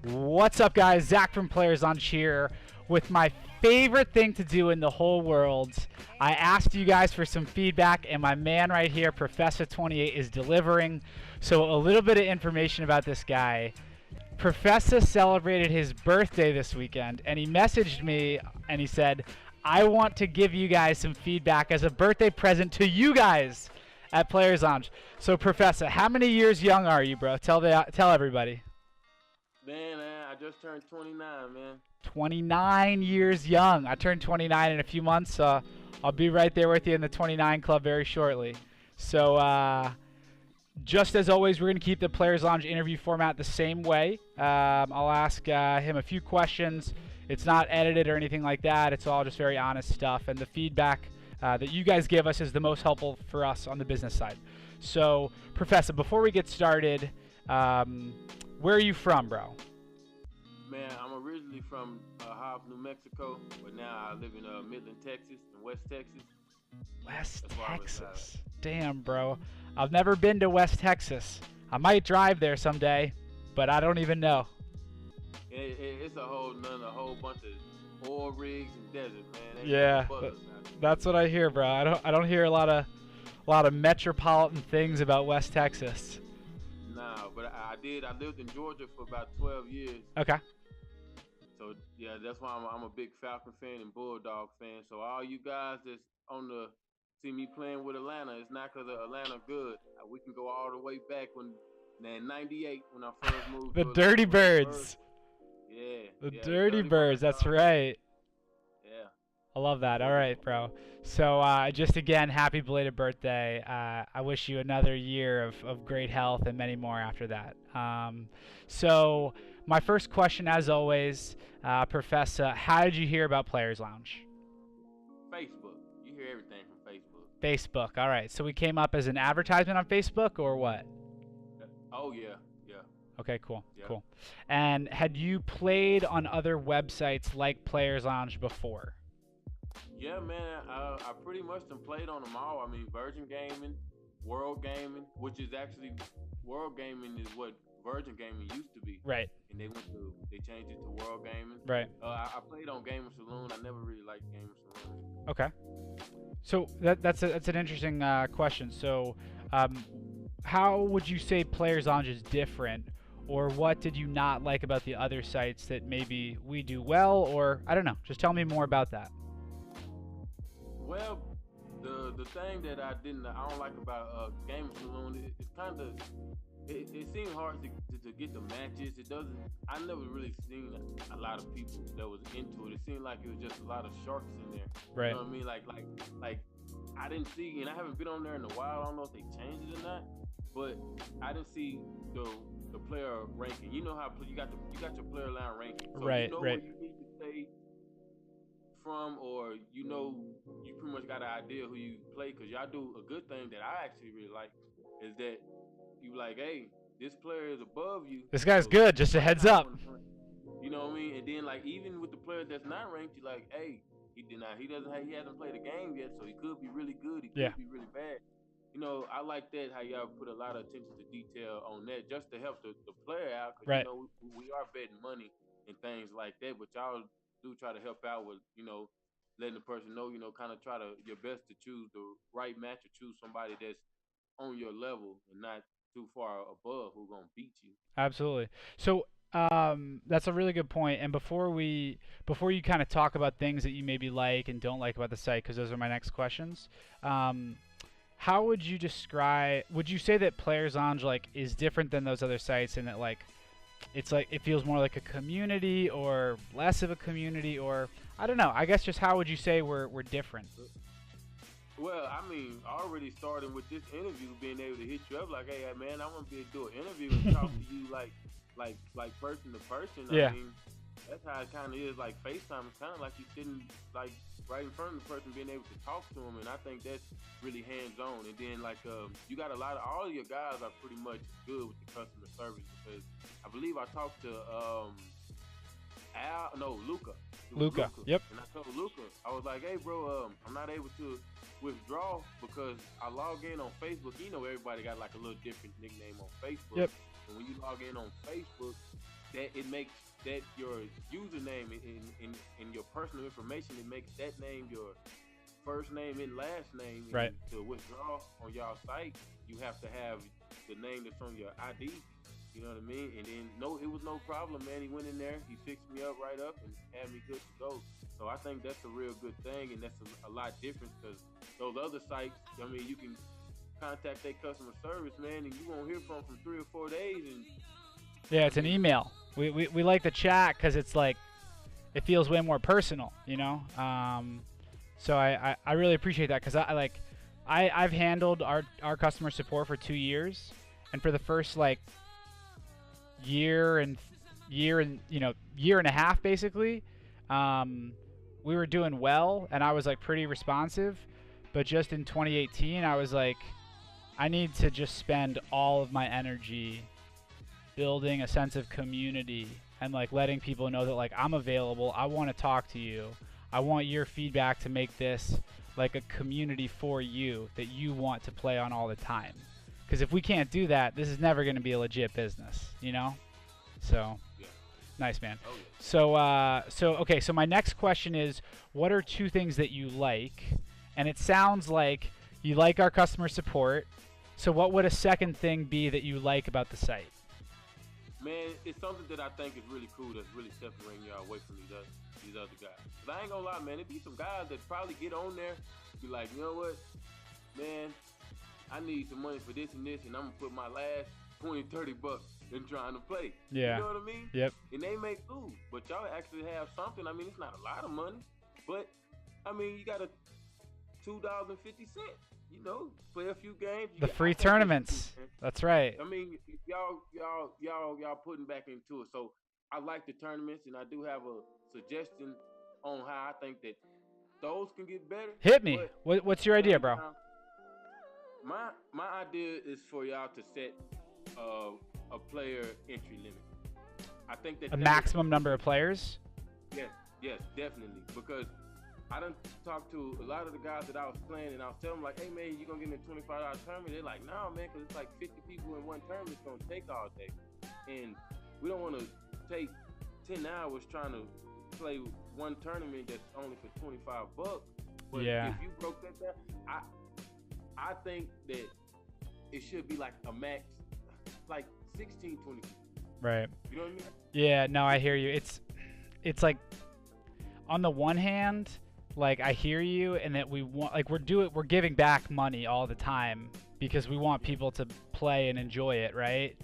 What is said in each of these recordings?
What's up, guys? Zach from Players Launch here with my favorite thing to do in the whole world. I asked you guys for some feedback, and my man right here, Professor 28, is delivering. So a little bit of information about this guy. Professor celebrated his birthday this weekend, and he messaged me, and he said, I want to give you guys some feedback as a birthday present to you guys at Players Lounge. So, Professor, how many years young are you, bro? Tell everybody. Man, I just turned 29, man. 29 years young. I turned 29 in a few months. I'll be right there with you in the 29 club very shortly. So, just as always, we're going to keep the Players Lounge interview format the same way. I'll ask him a few questions. It's not edited or anything like that. It's all just very honest stuff. And the feedback that you guys give us is the most helpful for us on the business side. So, Professor, before we get started, where are you from, bro? Man, I'm originally from Hobbs, New Mexico, but now I live in Midland, Texas, and West Texas. West Texas. Damn, bro. I've never been to West Texas. I might drive there someday, but I don't even know. It's a whole bunch of oil rigs and desert, man. Yeah, that's what I hear, bro. I don't hear a lot of metropolitan things about West Texas. Nah, but I lived in Georgia for about 12 years. Okay. So yeah, that's why I'm a big Falcon fan and Bulldog fan. So all you guys that's see me playing with Atlanta, it's not because of Atlanta good. We can go all the way back when in '98 when I first moved. The to Dirty Atlanta. Birds. Yeah. The Dirty Birds. That's right. Yeah. I love that. All right, bro. So just again, happy belated birthday. I wish you another year of great health and many more after that. So my first question, as always, Professor, how did you hear about Players Lounge? Facebook. You hear everything from Facebook. Facebook. All right. So we came up as an advertisement on Facebook, or what? Oh yeah. Okay, cool. Yeah. Cool. And had you played on other websites like Players Lounge before? Yeah, man. I pretty much done played on them all. I mean, Virgin Gaming, World Gaming, which is actually World Gaming is what Virgin Gaming used to be. Right. And they changed it to World Gaming. Right. I played on Gamer Saloon. I never really liked Gamer Saloon. Okay. So that's an interesting question. So, how would you say Players Lounge is different, or what did you not like about the other sites that maybe we do well, or I don't know. Just tell me more about that. Well, the thing that I don't like about Gamer Saloon, it's kind of it seemed hard to get the matches. I never really seen a lot of people that was into it. It seemed like it was just a lot of sharks in there. Right. You know what I mean? Like I didn't see, and I haven't been on there in a while. I don't know if they changed it or not, but I didn't see the player ranking. You know how you got your player line ranking. So right. You know right. where you need to stay from, or you pretty much got an idea who you play, because y'all do a good thing that I actually really like is that you like, hey, this player is above you. This guy's good. Just a heads up. You know what I mean? And then like even with the player that's not ranked, you like, hey, he hasn't played a game yet, so he could be really good. He could be really bad. You know, I like that how y'all put a lot of attention to detail on that just to help the player out. Because right. You know we are betting money and things like that, but y'all do try to help out with letting the person know, kind of try your best to choose the right match or choose somebody that's on your level and not too far above who's gonna beat you. Absolutely. So that's a really good point. And before you kind of talk about things that you maybe like and don't like about the site, because those are my next questions, how would you say that Players Lounge is different than those other sites, and that it feels more like a community or less of a community, or I don't know. I guess just how would you say we're different? Well, I mean, already starting with this interview, being able to hit you up like, hey, man, I want to be able to do an interview and talk to you like person to person. Yeah. I mean, that's how it kind of is. Like FaceTime, it's kind of like you sitting like right in front of the person, being able to talk to them, and I think that's really hands-on. And then you got all of your guys are pretty much good with the customer service, because I believe I talked to Luca. Luca. Yep. And I told Luca, I was like, hey, bro, I'm not able to withdraw because I log in on Facebook. Everybody got like a little different nickname on Facebook. Yep. And when you log in on Facebook, that it makes that your username in your personal information, it makes that name your first name and last name. Right. And to withdraw on y'all site, you have to have the name that's on your ID. You know what I mean? And then no, it was no problem, man. He went in there, he fixed me up right up, and had me good to go. So I think that's a real good thing, and that's a lot different because those other sites, I mean, you can contact their customer service, man, and you won't hear from 3 or 4 days. And Yeah, it's an email. We like the chat because it's like it feels way more personal, you know. So I really appreciate that because I've handled our customer support for 2 years, and for the first like year and year and a half basically, we were doing well, and I was like pretty responsive. But just in 2018, I was like, I need to just spend all of my energy building a sense of community and like letting people know that like I'm available. I want to talk to you. I want your feedback to make this like a community for you that you want to play on all the time. Because if we can't do that, this is never going to be a legit business, you know? So, yeah. Nice, man. Oh, yeah. So my next question is, what are 2 things that you like? And it sounds like you like our customer support. So what would a second thing be that you like about the site? Man, it's something that I think is really cool that's really separating y'all away from these other guys. 'Cause I ain't gonna lie, man, there be some guys that probably get on there, be like, you know what, man, I need some money for this and this, and I'm gonna put my last 20, 30 bucks in trying to play. Yeah. You know what I mean? Yep. And they make food, but y'all actually have something. I mean, it's not a lot of money, but I mean, you got a $2.50. You know, play a few games. The free tournaments. That's right. I mean, y'all putting back into it. So I like the tournaments, and I do have a suggestion on how I think that those can get better. Hit me. What's your idea, bro? My idea is for y'all to set a player entry limit. I think that a maximum number of players. Yes, definitely. Because I done talked to a lot of the guys that I was playing, and I was telling them like, "Hey man, you gonna give me a $25 tournament?" They're like, "Nah, man, because it's like 50 people in one tournament. It's gonna take all day, and we don't want to take 10 hours trying to play one tournament that's only for $25." But yeah. If you broke that down, I think that it should be like a max, like 16, 20. Right. You know what I mean? Yeah. No, I hear you. It's like, on the one hand, like I hear you, and that we want, like we're giving back money all the time because we want people to play and enjoy it, right?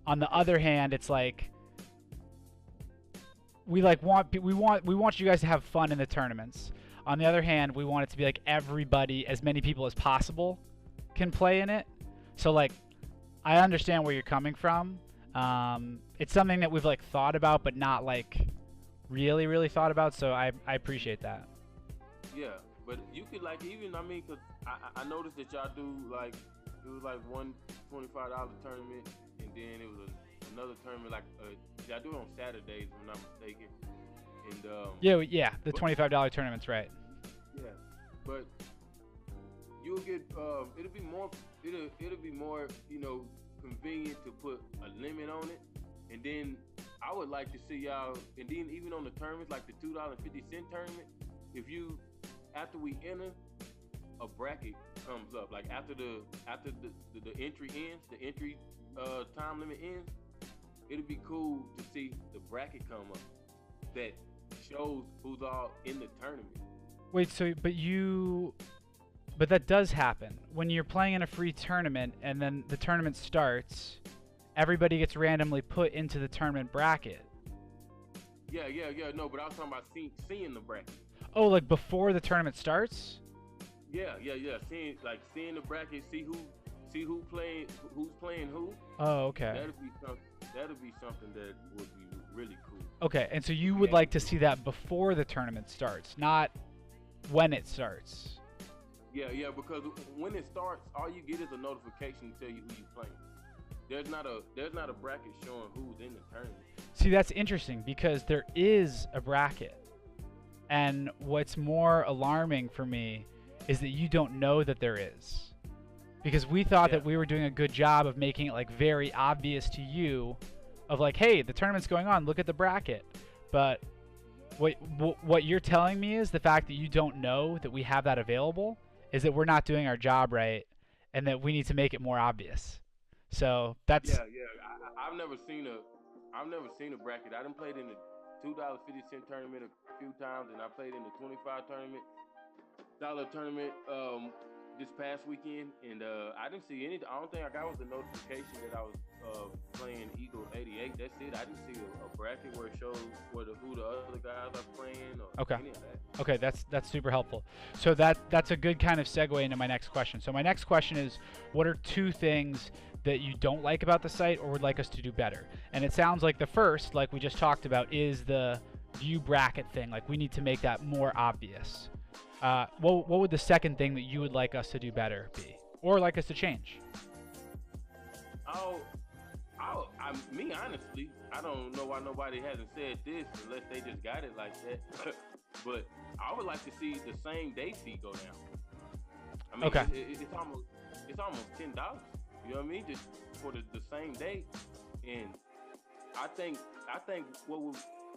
On the other hand, it's like we want you guys to have fun in the tournaments. On the other hand, we want it to be like everybody, as many people as possible, can play in it. So like, I understand where you're coming from. It's something that we've like thought about, but not like really thought about. So I appreciate that. Yeah, but you could like even, I mean, cause I noticed that y'all do like, it was like one $25 tournament, and then it was another tournament like y'all do it on Saturdays, if I'm not mistaken. And yeah, the $25 tournaments, right? Yeah, but you'll get it'll be more you know, convenient to put a limit on it, and then I would like to see y'all, and then even on the tournaments like the $2.50 tournament, if you, after we enter, a bracket comes up, like after the entry ends, the entry time limit ends, it'd be cool to see the bracket come up that shows who's all in the tournament. Wait, so but that does happen when you're playing in a free tournament, and then the tournament starts, everybody gets randomly put into the tournament bracket. Yeah. No, but I was talking about seeing the bracket. Oh, like before the tournament starts? Yeah. Seeing the bracket, see who's playing who. Oh, okay. That'd be something that would be really cool. Okay, and so you would like to see that before the tournament starts, not when it starts. Yeah, because when it starts, all you get is a notification to tell you who you're playing. There's not a bracket showing who's in the tournament. See, that's interesting because there is a bracket. And what's more alarming for me is that you don't know that there is. Because we thought that we were doing a good job of making it like very obvious to you of like, hey, the tournament's going on, look at the bracket. But what you're telling me is the fact that you don't know that we have that available is that we're not doing our job right, and that we need to make it more obvious. So that's Yeah. I've never seen a bracket. I done played in the $2.50 tournament a few times, and I played in the 25 tournament this past weekend, and I didn't see any. I don't think I got was the notification that I was playing Eagle 88. That's it. I didn't see a bracket where it shows who the other guys are playing or any of that. Okay, that's super helpful. So that's a good kind of segue into my next question. So my next question is, what are 2 things that you don't like about the site or would like us to do better? And it sounds like the first, like we just talked about, is the view bracket thing. Like we need to make that more obvious. What would the second thing that you would like us to do better be, or like us to change? Me honestly, I don't know why nobody hasn't said this unless they just got it like that. But I would like to see the same day fee go down. I mean, okay. It's almost $10. You know what I mean? Just for the same day. And I think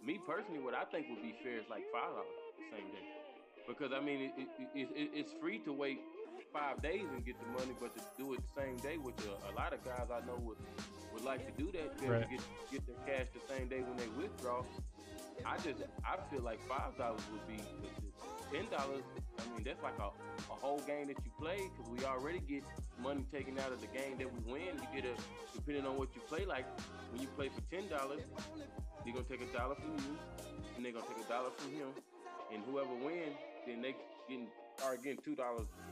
me personally, what I think would be fair is like $5 the same day. Because I mean, it's free to wait 5 days and get the money, but to do it the same day, which a lot of guys I know would like to do that, right. get their cash the same day when they withdraw. I feel like $5 would be $10. I mean, that's like a whole game that you play, because we already get money taken out of the game that we win. You get depending on what you play. Like when you play for $10, they're gonna take $1 from you, and they're gonna take $1 from him, and whoever wins, then they are getting $2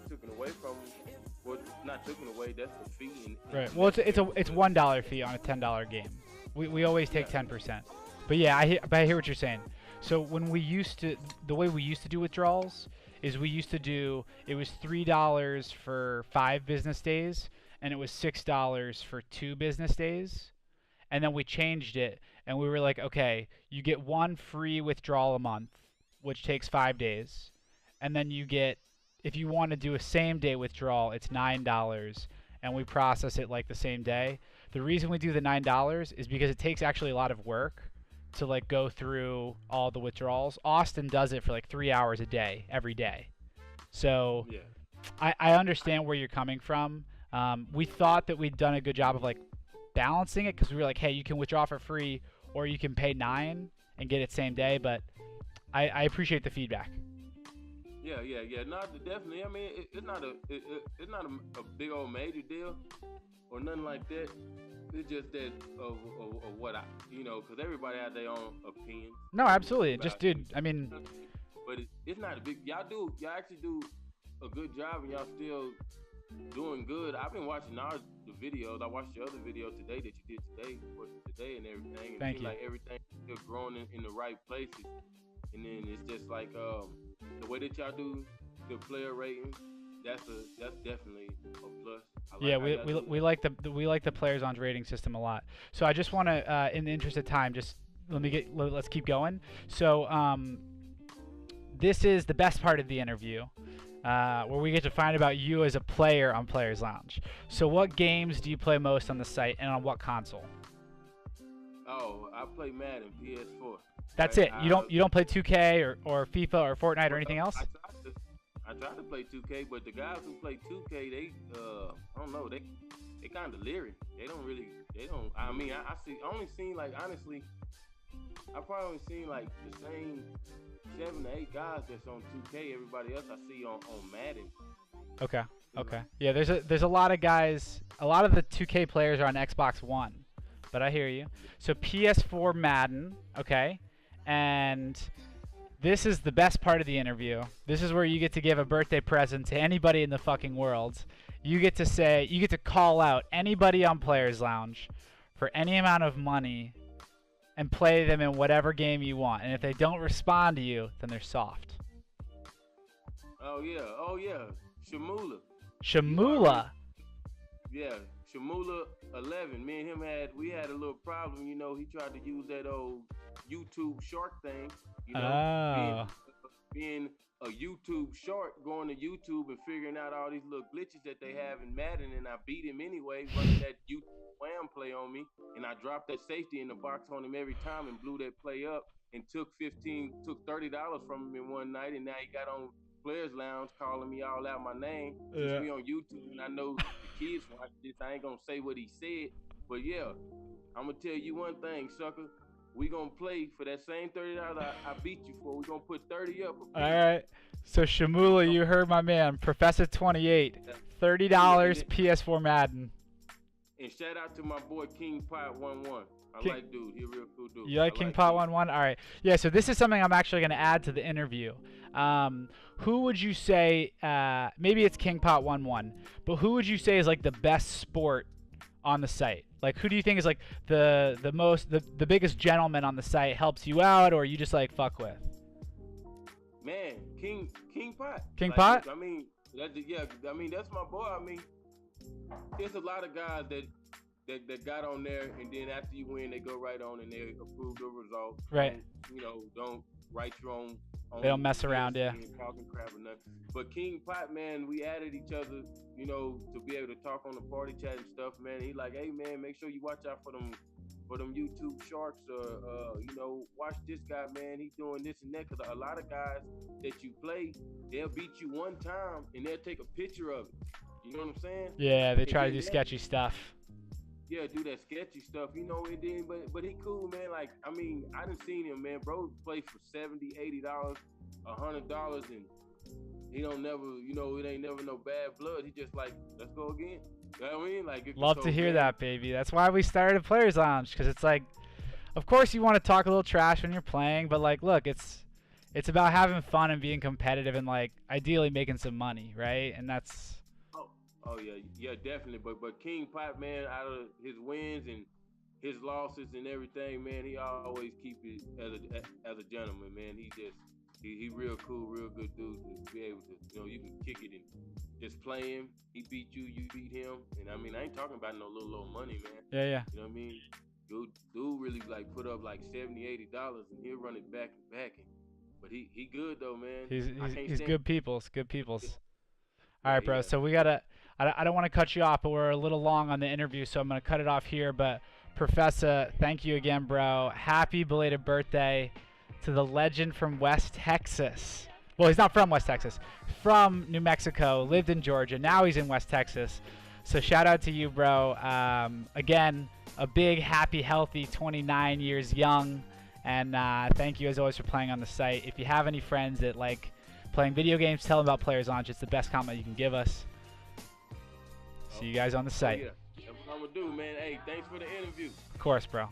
taken away from them. Well, not taken away. That's the fee. Right. Well, it's $1 fee on a $10 game. We always take 10%. But yeah, I hear what you're saying. So when the way we used to do withdrawals is it was $3 for 5 business days, and it was $6 for 2 business days. And then we changed it, and we were like, okay, you get 1 free withdrawal a month, which takes 5 days. And then you get, if you want to do a same day withdrawal, it's $9, and we process it like the same day. The reason we do the $9 is because it takes actually a lot of work to like go through all the withdrawals. Austin does it for like 3 hours a day, every day. So yeah. I understand where you're coming from. We thought that we'd done a good job of like balancing it, because we were like, hey, you can withdraw for free, or you can pay $9 and get it same day. But I appreciate the feedback. Yeah. No, definitely. I mean, it's not a big old major deal or nothing like that. It's just that of what because everybody has their own opinion. No, absolutely. Just, dude, I mean, but it's not a big. Y'all actually do a good job, and y'all still doing good. I've been watching the videos. I watched your other video today that you did today, and everything. And Thank you. Like everything still growing in the right places. And then it's just like the way that y'all do the player ratings. That's definitely a plus. We like the players on rating system a lot. So I just want to, in the interest of time, just let's keep going. So this is the best part of the interview, where we get to find about you as a player on Players Lounge. So what games do you play most on the site, and on what console? Oh, I play Madden PS4. That's it. You don't play 2K or FIFA or Fortnite or anything else? I try to play 2K, but the guys who play 2K, they I don't know, they kind of leery. They don't. I mean, I only seen like, honestly, I probably only seen like the same 7 to 8 guys that's on 2K. Everybody else I see on Madden. Okay. Yeah, there's a lot of guys. A lot of the 2K players are on Xbox One, but I hear you. So PS4 Madden, okay, and this is the best part of the interview. This is where you get to give a birthday present to anybody in the fucking world. You get to call out anybody on Players Lounge for any amount of money and play them in whatever game you want. And if they don't respond to you, then they're soft. Oh yeah. Shamula. Yeah, Shamula 11. Me and him had a little problem. You know, he tried to use that old YouTube shark thing. You know, being a YouTube short, going to YouTube and figuring out all these little glitches that they have in Madden, and I beat him anyway, running that YouTube wham play on me, and I dropped that safety in the box on him every time and blew that play up and took $30 from him in one night, and now he got on Players Lounge calling me all out my name. Since we on YouTube and I know the kids watch this, I ain't gonna say what he said, but yeah, I'm gonna tell you one thing, sucker. We gonna play for that same $30 I beat you for. We gonna put 30 up. All right. So Shamula, you heard my man, Professor 28, $30 PS4 Madden. And shout out to my boy King Pot 11. I like dude. He a real cool dude. You like King Pot 11? All right. Yeah. So this is something I'm actually gonna add to the interview. Who would you say? Maybe it's King Pot 11, but who would you say is like the best sport on the site? Like, who do you think is like the biggest gentleman on the site, helps you out, or you just like fuck with? Man, King Pot. King Pot? I mean, that's my boy. I mean, there's a lot of guys that got on there, and then after you win, they go right on and they approve the result. Right. Don't write your own. They don't mess around, yeah. Talking crap or nothing. But King Pot, man, we added each other, to be able to talk on the party chat and stuff, man. He like, hey, man, make sure you watch out for them YouTube sharks, or watch this guy, man. He's doing this and that. Because a lot of guys that you play, they'll beat you one time and they'll take a picture of it. You know what I'm saying? Yeah, they try to do sketchy stuff. Yeah, do that sketchy stuff, and then but he cool, man. Like, I mean, I done seen him, man. Bro play for $70, $80, $100, and he don't never, it ain't never no bad blood. He just like, let's go again. You know what I mean? Like, love to hear that, baby. That's why we started Players Lounge, because it's like, of course you want to talk a little trash when you're playing, but like, look, it's about having fun and being competitive and like ideally making some money, right? And that's. Oh yeah, definitely. But King Pot, man, out of his wins and his losses and everything, man, he always keep it as a gentleman, man. He real cool, real good dude to be able to, you can kick it and just play him. He beat you, you beat him, and I mean, I ain't talking about no little money, man. Yeah. You know what I mean? Dude really like put up like $70, $80, and he'll run it back and back. But he good though, man. He's good peoples. Good peoples. All right, bro. So we gotta. I don't want to cut you off, but we're a little long on the interview, so I'm gonna cut it off here. But Professor, thank you again, bro. Happy belated birthday to the legend from West Texas. Well, he's not from West Texas. From New Mexico, lived in Georgia. Now he's in West Texas. So shout out to you, bro. Again, a big, happy, healthy 29 years young. And thank you, as always, for playing on the site. If you have any friends that like playing video games, tell them about Players Launch. It's the best compliment you can give us. See you guys on the site. Yeah. That's what I'm going to do, man. Hey, thanks for the interview. Of course, bro.